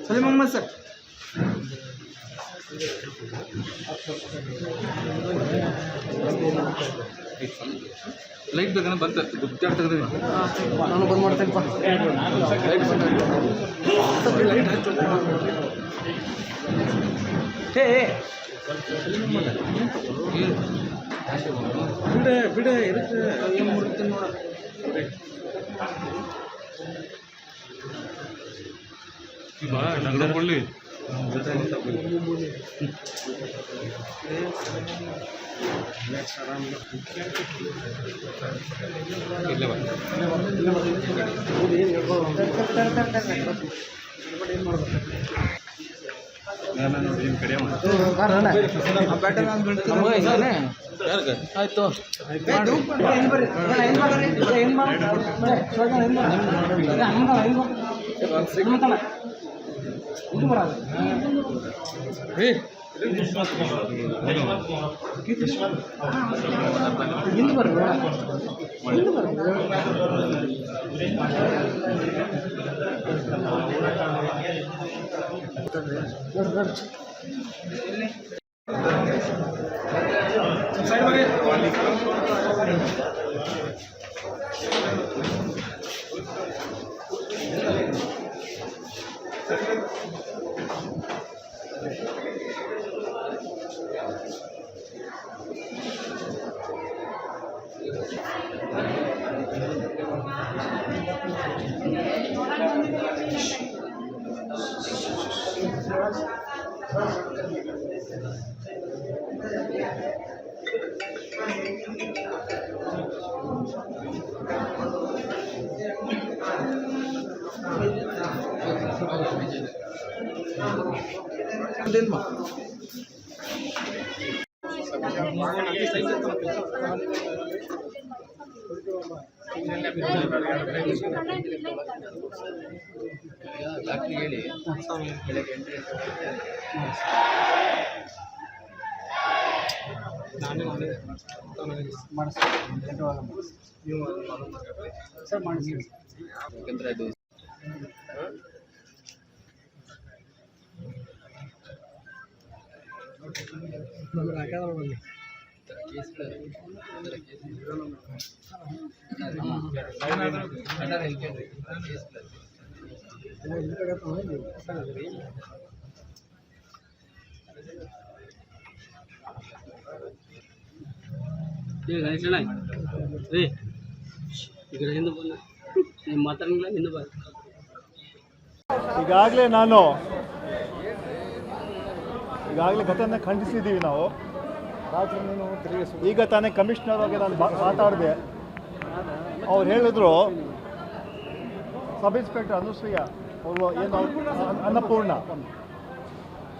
Salim Mohammad sir light ಬೇಕಂದ್ರೆ ಬಂತ ಗುದ್ದಾಡ್ ತೆಗೆದ್ರಿ ನಾನು ಬಂದ್ ಮಾಡ್ತೇನಪ್ಪ ಲೈಟ್ ಹಚ್ಚು ಬಿಡ ಇದಕ್ಕೆ ಏನು ಮುರಿತೀನಿ ನೋಡ ಬಾ ಡಂಗರ ಕೊಳ್ಳಿ ಆಯ್ತು ಹೇಳಿ ಬೆಳಗ್ಗೆ ನಾನೇ ಮಾಡಿಸ್ತೀನಿ ಸರ್ ಮಾಡಿಸಿ ಯಾಕಂದ್ರೆ ಅದು ನಮ್ಗೆ ಹಾಕೋದ್ರ ಬನ್ನಿ ಈಗಾಗಲೇ ಘಟನೆ ಖಂಡಿಸಿದ್ದೀವಿ ನಾವು. ಈಗ ತಾನೇ ಕಮಿಷನರ್ ಆಗಿ ನಾನು ಮಾತಾಡಿದೆ. ಅವ್ರು ಹೇಳಿದ್ರು ಸಬ್ ಇನ್ಸ್ಪೆಕ್ಟರ್ ಅನುಸೂಯ ಅವರು ಏನು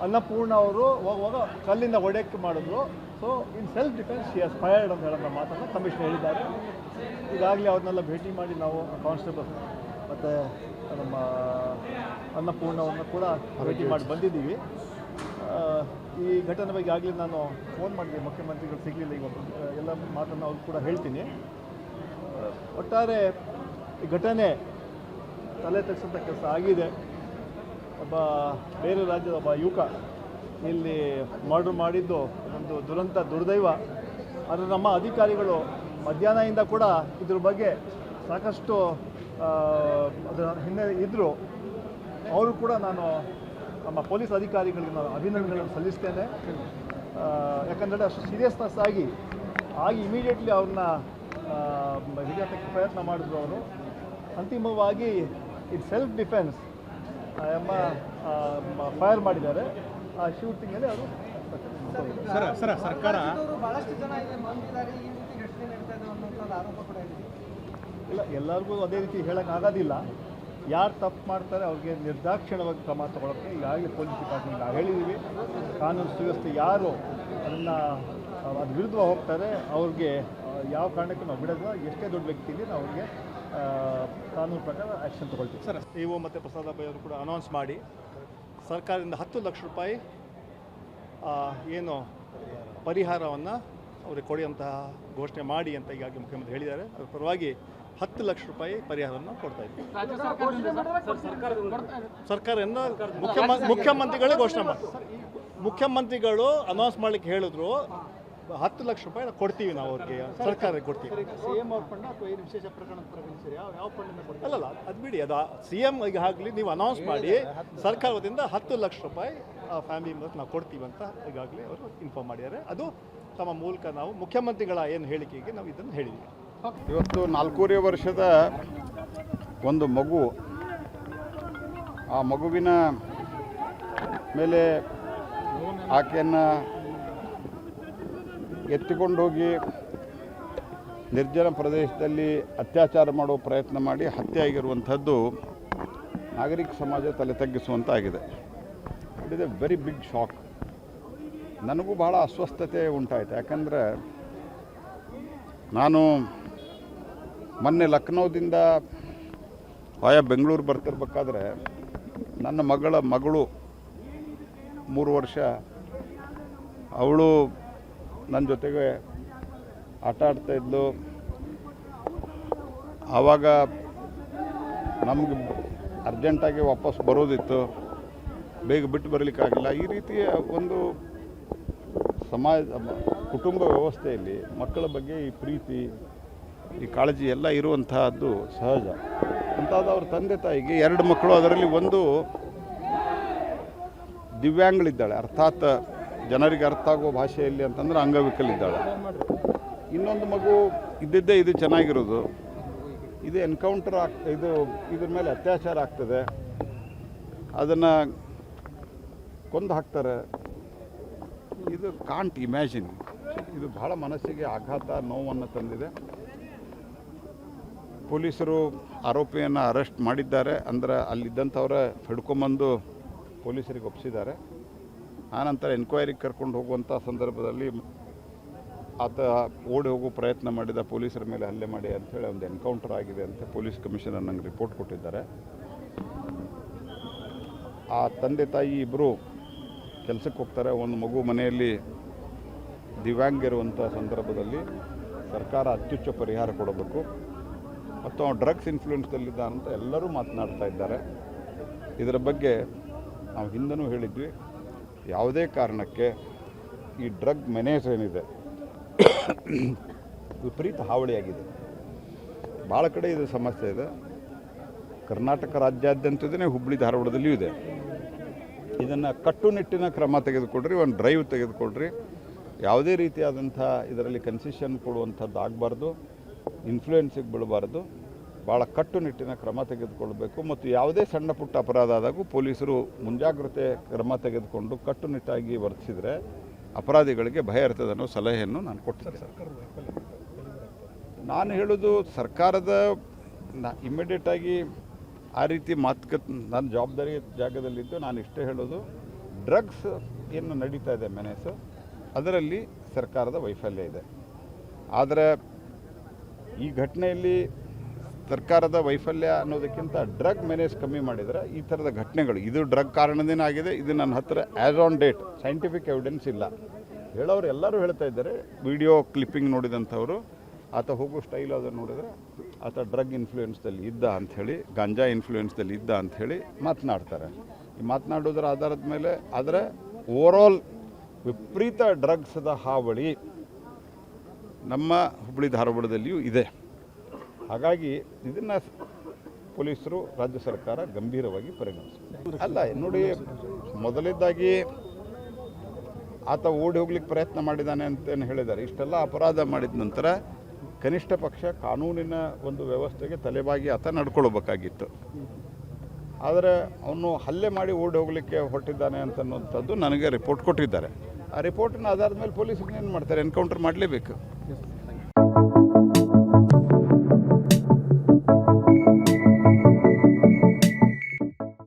ಅನ್ನಪೂರ್ಣ ಅವರು ಹೋಗುವಾಗ ಕಲ್ಲಿಂದ ಹೊಡೆಯಕ್ಕೆ ಮಾಡಿದ್ರು. So in self defence she has fired ಅಂತ ಹೇಳೋ ಮಾತನ್ನು ಕಮಿಷನರ್ ಹೇಳಿದ್ದಾರೆ. ಈಗಾಗಲೇ ಅವ್ರನ್ನೆಲ್ಲ ಭೇಟಿ ಮಾಡಿ ನಾವು ಕಾನ್ಸ್ಟೇಬಲ್ ಮತ್ತು ನಮ್ಮ ಅನ್ನಪೂರ್ಣವನ್ನು ಕೂಡ ಭೇಟಿ ಮಾಡಿ ಬಂದಿದ್ದೀವಿ. ಈ ಘಟನೆ ಬಗ್ಗೆ ಆಗಲೇ ನಾನು ಫೋನ್ ಮಾಡಿದೆ, ಮುಖ್ಯಮಂತ್ರಿಗಳು ಸಿಗಲಿಲ್ಲ, ಇವತ್ತು ಎಲ್ಲ ಮಾತನ್ನು ಅವ್ರು ಕೂಡ ಹೇಳ್ತೀನಿ. ಒಟ್ಟಾರೆ ಈ ಘಟನೆ ತಲೆ ತಗ್ಸೋಂಥ ಕೆಲಸ ಆಗಿದೆ. ಒಬ್ಬ ಬೇರೆ ರಾಜ್ಯದ ಒಬ್ಬ ಯುವಕ ಇಲ್ಲಿ ಮರ್ಡರ್ ಮಾಡಿದ್ದು ಒಂದು ದುರ್ದೈವ. ಆದರೆ ನಮ್ಮ ಅಧಿಕಾರಿಗಳು ಮಧ್ಯಾಹ್ನದಿಂದ ಕೂಡ ಇದ್ರ ಬಗ್ಗೆ ಸಾಕಷ್ಟು ಅದರ ಹಿನ್ನೆಲೆ ಇದ್ದರು. ಅವರು ಕೂಡ ನಾನು ನಮ್ಮ ಪೊಲೀಸ್ ಅಧಿಕಾರಿಗಳಿಗೆ ನಾನು ಅಭಿನಂದನೆಗಳನ್ನು ಸಲ್ಲಿಸ್ತೇನೆ. ಯಾಕಂದರೆ ಅಷ್ಟು ಸೀರಿಯಸ್ನೆಸ್ ಆಗಿ ಇಮಿಡಿಯೇಟ್ಲಿ ಅವ್ರನ್ನ ಹಿಡಿಯೋಕ್ಕೆ ಪ್ರಯತ್ನ ಮಾಡಿದ್ರು. ಅವರು ಅಂತಿಮವಾಗಿ ಇದು ಸೆಲ್ಫ್ ಡಿಫೆನ್ಸ್ ಎಂಬ ಫೈರ್ ಮಾಡಿದ್ದಾರೆ. ಆ ಶೂಟಿಂಗಲ್ಲಿ ಅವರು ಸರ್ಕಾರ ಇಲ್ಲ, ಎಲ್ಲರಿಗೂ ಅದೇ ರೀತಿ ಹೇಳೋಕ್ಕಾಗೋದಿಲ್ಲ. ಯಾರು ತಪ್ಪು ಮಾಡ್ತಾರೆ ಅವ್ರಿಗೆ ನಿರ್ದಾಕ್ಷಿಣ್ಯವಾಗಿ ಕ್ರಮ ತಗೊಳ್ಳೋಕ್ಕೆ ಈಗಾಗಲೇ ಪೊಲೀಸ್ ಡಿಪಾರ್ಟ್ಮೆಂಟ್ ನಾವು ಹೇಳಿದ್ದೀವಿ. ಕಾನೂನು ಸುವ್ಯವಸ್ಥೆ ಯಾರು ಅದನ್ನು ಅದ್ರ ವಿರುದ್ಧ ಹೋಗ್ತಾರೆ ಅವ್ರಿಗೆ ಯಾವ ಕಾರಣಕ್ಕೂ ನಾವು ಬಿಡೋದು. ಎಷ್ಟೇ ದೊಡ್ಡ ವ್ಯಕ್ತಿ ಇದೆ ನಾವು ಅವ್ರಿಗೆ ಕಾನೂನು ಪ್ರಕಾರ ಆ್ಯಕ್ಷನ್ ತೊಗೊಳ್ತೀವಿ. ಸರ್ ಇಒ ಮತ್ತು ಪ್ರಸಾದ್ ಅಭಯ್ ಅವರು ಕೂಡ ಅನೌನ್ಸ್ ಮಾಡಿ ಸರ್ಕಾರದಿಂದ 10 ಲಕ್ಷ ರೂಪಾಯಿ ಏನು ಪರಿಹಾರವನ್ನು ಅವ್ರಿಗೆ ಕೊಡುವಂತಹ ಘೋಷಣೆ ಮಾಡಿ ಅಂತ ಈಗಾಗಲೇ ಮುಖ್ಯಮಂತ್ರಿ ಹೇಳಿದ್ದಾರೆ. ಅದರ ಪರವಾಗಿ 10 ಲಕ್ಷ ರೂಪಾಯಿ ಪರಿಹಾರವನ್ನು ಕೊಡ್ತಾ ಇದ್ದೀವಿ. ರಾಜ್ಯ ಸರ್ಕಾರದಿಂದ ಮುಖ್ಯಮಂತ್ರಿಗಳೇ ಘೋಷಣೆ ಮಾಡ್ತಾರೆ. ಮುಖ್ಯಮಂತ್ರಿಗಳು ಅನೌನ್ಸ್ ಮಾಡ್ಲಿಕ್ಕೆ ಹೇಳಿದ್ರು 10 ಲಕ್ಷ ರೂಪಾಯಿ ಕೊಡ್ತೀವಿ ನಾವು ಅವ್ರಿಗೆ, ಸರ್ಕಾರಕ್ಕೆ ಕೊಡ್ತೀವಿ. ಸಿಎಂ ಅವ್ರ ಫಂಡ್ ಅಥವಾ ಏನು ವಿಶೇಷ ಪ್ರಕರಣ ಪರಿಗಣಿಸಿರಿ ಯಾವ ಫಂಡಿಂದ ಕೊಡ್ತೀವಿ? ಅಲ್ಲಲ್ಲ, ಅದು ಬಿಡಿ, ಅದು CM ಈಗಾಗಲೇ ನೀವು ಅನೌನ್ಸ್ ಮಾಡಿ ಸರ್ಕಾರದಿಂದ 10 ಲಕ್ಷ ರೂಪಾಯಿ ಫ್ಯಾಮಿಲಿ ಮೆಂಬರ್ಸ್ ನಾವು ಕೊಡ್ತೀವಿ ಅಂತ ಈಗಾಗಲೇ ಅವರು ಇನ್ಫಾರ್ಮ್ ಮಾಡಿದ್ದಾರೆ. ಅದು ತಮ್ಮ ಮೂಲಕ ನಾವು ಮುಖ್ಯಮಂತ್ರಿಗಳ ಏನು ಹೇಳಿಕೆಗೆ ನಾವು ಇದನ್ನು ಹೇಳಿದ್ದೀವಿ. ಇವತ್ತು 4.5 ವರ್ಷದ ಒಂದು ಮಗು, ಆ ಮಗುವಿನ ಮೇಲೆ ಆಕೆಯನ್ನು ಎತ್ತಿಕೊಂಡು ಹೋಗಿ ನಿರ್ಜನ ಪ್ರದೇಶದಲ್ಲಿ ಅತ್ಯಾಚಾರ ಮಾಡೋ ಪ್ರಯತ್ನ ಮಾಡಿ ಹತ್ಯೆ ಆಗಿರುವಂಥದ್ದು ನಾಗರಿಕ ಸಮಾಜ ತಲೆ ತಗ್ಗಿಸುವಂತಾಗಿದೆ. It is a very big shock. ನನಗೂ ಭಾಳ ಅಸ್ವಸ್ಥತೆ ಉಂಟಾಯಿತು. ಯಾಕಂದರೆ ನಾನು ಮೊನ್ನೆ ಲಕ್ನೋದಿಂದ ಆಯಾ ಬೆಂಗಳೂರು ಬರ್ತಿರ್ಬೇಕಾದ್ರೆ ನನ್ನ ಮಗಳು 3 ವರ್ಷ, ಅವಳು ನನ್ನ ಜೊತೆಗೆ ಆಟ ಆಡ್ತಾಯಿದ್ಲು. ಆವಾಗ ನಮಗೆ ಅರ್ಜೆಂಟಾಗಿ ವಾಪಸ್ ಬರೋದಿತ್ತು, ಬೇಗ ಬಿಟ್ಟು ಬರಲಿಕ್ಕಾಗಿಲ್ಲ. ಈ ರೀತಿಯ ಒಂದು ಕುಟುಂಬ ವ್ಯವಸ್ಥೆಯಲ್ಲಿ ಮಕ್ಕಳ ಬಗ್ಗೆ ಈ ಪ್ರೀತಿ, ಈ ಕಾಳಜಿ ಎಲ್ಲ ಇರುವಂತಹದ್ದು ಸಹಜ. ಅಂಥದ್ದು ಅವ್ರ ತಂದೆ ತಾಯಿಗೆ 2 ಮಕ್ಕಳು, ಅದರಲ್ಲಿ ಒಂದು ದಿವ್ಯಾಂಗಳಿದ್ದಾಳೆ, ಅರ್ಥಾತ್ ಜನರಿಗೆ ಅರ್ಥ ಆಗೋ ಭಾಷೆಯಲ್ಲಿ ಅಂತಂದ್ರೆ ಅಂಗವಿಕಲಿದ್ದಾಳೆ. ಇನ್ನೊಂದು ಮಗು ಇದ್ದಿದ್ದೇ ಇದು ಚೆನ್ನಾಗಿರೋದು, ಇದು ಎನ್ಕೌಂಟರ್ ಇದ್ರ ಮೇಲೆ ಅತ್ಯಾಚಾರ ಆಗ್ತದೆ, ಅದನ್ನು ಕೊಂದು ಹಾಕ್ತಾರೆ. ಇದು ಕಾಂಟ್ ಇಮ್ಯಾಜಿನ್. ಇದು ಭಾಳ ಮನಸ್ಸಿಗೆ ಆಘಾತ, ನೋವನ್ನು ತಂದಿದೆ. ಪೊಲೀಸರು ಆರೋಪಿಯನ್ನು ಅರೆಸ್ಟ್ ಮಾಡಿದ್ದಾರೆ. ಅಂದರೆ ಅಲ್ಲಿದ್ದಂಥವ್ರ ಹಿಡ್ಕೊಂಬಂದು ಪೊಲೀಸರಿಗೆ ಒಪ್ಪಿಸಿದ್ದಾರೆ. ಆನಂತರ ಎನ್ಕ್ವೈರಿಗೆ ಕರ್ಕೊಂಡು ಹೋಗುವಂಥ ಸಂದರ್ಭದಲ್ಲಿ ಆತ ಓಡಿ ಹೋಗೋ ಪ್ರಯತ್ನ ಮಾಡಿದ, ಪೊಲೀಸರ ಮೇಲೆ ಹಲ್ಲೆ ಮಾಡಿ ಅಂಥೇಳಿ ಒಂದು ಎನ್ಕೌಂಟರ್ ಆಗಿದೆ ಅಂತ ಪೊಲೀಸ್ ಕಮಿಷನರ್ ನಂಗೆ ರಿಪೋರ್ಟ್ ಕೊಟ್ಟಿದ್ದಾರೆ. ಆ ತಂದೆ ತಾಯಿ ಇಬ್ಬರು ಕೆಲಸಕ್ಕೆ ಹೋಗ್ತಾರೆ. ಒಂದು ಮಗು ಮನೆಯಲ್ಲಿ ದಿವ್ಯಾಂಗ ಇರುವಂಥ ಸಂದರ್ಭದಲ್ಲಿ ಸರ್ಕಾರ ಅತ್ಯುಚ್ಚ ಪರಿಹಾರ ಕೊಡಬೇಕು. ಮತ್ತು ಅವನು ಡ್ರಗ್ಸ್ ಇನ್ಫ್ಲೂಯೆನ್ಸ್ದಲ್ಲಿದ್ದ ಅಂತ ಎಲ್ಲರೂ ಮಾತನಾಡ್ತಾ ಇದ್ದಾರೆ. ಇದರ ಬಗ್ಗೆ ನಾವು ಹಿಂದನೂ ಹೇಳಿದ್ವಿ, ಯಾವುದೇ ಕಾರಣಕ್ಕೆ ಈ ಡ್ರಗ್ ಮೆನೇಜ್ ಏನಿದೆ ವಿಪರೀತ ಹಾವಳಿಯಾಗಿದೆ. ಭಾಳ ಕಡೆ ಇದು ಸಮಸ್ಯೆ ಇದೆ. ಕರ್ನಾಟಕ ರಾಜ್ಯಾದ್ಯಂತದೇ ಹುಬ್ಬಳ್ಳಿ ಧಾರವಾಡದಲ್ಲಿಯೂ ಇದೆ. ಇದನ್ನು ಕಟ್ಟುನಿಟ್ಟಿನ ಕ್ರಮ ತೆಗೆದುಕೊಡ್ರಿ, ಒಂದು ಡ್ರೈವ್ ತೆಗೆದುಕೊಡ್ರಿ. ಯಾವುದೇ ರೀತಿಯಾದಂಥ ಇದರಲ್ಲಿ ಕನ್ಸೆಷನ್ ಕೊಡುವಂಥದ್ದು ಆಗಬಾರ್ದು, ಇನ್ಫ್ಲೂಯೆನ್ಸಿಗೆ ಬೀಳಬಾರ್ದು. ಭಾಳ ಕಟ್ಟುನಿಟ್ಟಿನ ಕ್ರಮ ತೆಗೆದುಕೊಳ್ಬೇಕು. ಮತ್ತು ಯಾವುದೇ ಸಣ್ಣ ಪುಟ್ಟ ಅಪರಾಧ ಆದಾಗೂ ಪೊಲೀಸರು ಮುಂಜಾಗ್ರತೆ ಕ್ರಮ ತೆಗೆದುಕೊಂಡು ಕಟ್ಟುನಿಟ್ಟಾಗಿ ವರ್ತಿಸಿದರೆ ಅಪರಾಧಿಗಳಿಗೆ ಭಯ ಇರ್ತದೆ ಅನ್ನೋ ಸಲಹೆಯನ್ನು ನಾನು ಕೊಟ್ಟಿದ್ದೆ. ನಾನು ಹೇಳೋದು, ಸರ್ಕಾರದ ಇಮ್ಮಿಡಿಯೇಟಾಗಿ ಆ ರೀತಿ ನನ್ನ ಜವಾಬ್ದಾರಿ ಜಾಗದಲ್ಲಿದ್ದು ನಾನು ಇಷ್ಟೇ ಹೇಳೋದು, ಡ್ರಗ್ಸ್ ಏನು ನಡೀತಾ ಇದೆ ಮೆನೇಸು, ಅದರಲ್ಲಿ ಸರ್ಕಾರದ ವೈಫಲ್ಯ ಇದೆ. ಆದರೆ ಈ ಘಟನೆಯಲ್ಲಿ ಸರ್ಕಾರದ ವೈಫಲ್ಯ ಅನ್ನೋದಕ್ಕಿಂತ ಡ್ರಗ್ ಮೆನೇಜ್ ಕಮ್ಮಿ ಮಾಡಿದರೆ ಈ ಥರದ ಘಟನೆಗಳು, ಇದು ಡ್ರಗ್ ಕಾರಣದಿಂದ ಆಗಿದೆ. ಇದು ನನ್ನ ಹತ್ತಿರ as on date scientific evidence ಇಲ್ಲ. ಹೇಳೋರು ಎಲ್ಲರೂ ಹೇಳ್ತಾ ಇದ್ದಾರೆ. ವಿಡಿಯೋ ಕ್ಲಿಪ್ಪಿಂಗ್ ನೋಡಿದಂಥವರು, ಆತ ಹೋಗೋ ಸ್ಟೈಲ್ ಅದನ್ನು ನೋಡಿದರೆ ಆತ ಡ್ರಗ್ ಇನ್ಫ್ಲೂಯೆನ್ಸ್ದಲ್ಲಿ ಇದ್ದ ಅಂಥೇಳಿ, ಗಾಂಜಾ ಇನ್ಫ್ಲೂಯೆನ್ಸ್ದಲ್ಲಿ ಇದ್ದ ಅಂಥೇಳಿ ಮಾತನಾಡ್ತಾರೆ. ಈ ಮಾತನಾಡೋದ್ರ ಆಧಾರದ ಮೇಲೆ ಆದರೆ ಓವರಾಲ್ ವಿಪರೀತ ಡ್ರಗ್ಸ್ದ ಹಾವಳಿ ನಮ್ಮ ಹುಬ್ಬಳ್ಳಿ ಧಾರವಾಡದಲ್ಲಿಯೂ ಇದೆ. ಹಾಗಾಗಿ ಇದನ್ನು ಪೊಲೀಸರು, ರಾಜ್ಯ ಸರ್ಕಾರ ಗಂಭೀರವಾಗಿ ಪರಿಗಣಿಸಬೇಕು. ಅಲ್ಲ ನೋಡಿ, ಮೊದಲನೇದಾಗಿ ಆತ ಓಡಿ ಹೋಗ್ಲಿಕ್ಕೆ ಪ್ರಯತ್ನ ಮಾಡಿದ್ದಾನೆ ಅಂತೇನು ಹೇಳಿದ್ದಾರೆ. ಇಷ್ಟೆಲ್ಲ ಅಪರಾಧ ಮಾಡಿದ ನಂತರ ಕನಿಷ್ಠ ಪಕ್ಷ ಕಾನೂನಿನ ಒಂದು ವ್ಯವಸ್ಥೆಗೆ ತಲೆಬಾಗಿ ಆತ ನಡ್ಕೊಳ್ಬೇಕಾಗಿತ್ತು. ಆದರೆ ಅವನು ಹಲ್ಲೆ ಮಾಡಿ ಓಡಿ ಹೋಗಲಿಕ್ಕೆ ಹೊರಟಿದ್ದಾನೆ ಅಂತನ್ನುವಂಥದ್ದು ನನಗೆ ರಿಪೋರ್ಟ್ ಕೊಟ್ಟಿದ್ದಾರೆ. ಆ ರಿಪೋರ್ಟಿನ ಆಧಾರದ ಮೇಲೆ ಪೊಲೀಸರು ಏನು ಮಾಡ್ತಾರೆ, ಎನ್ಕೌಂಟರ್ ಮಾಡಲೇಬೇಕು.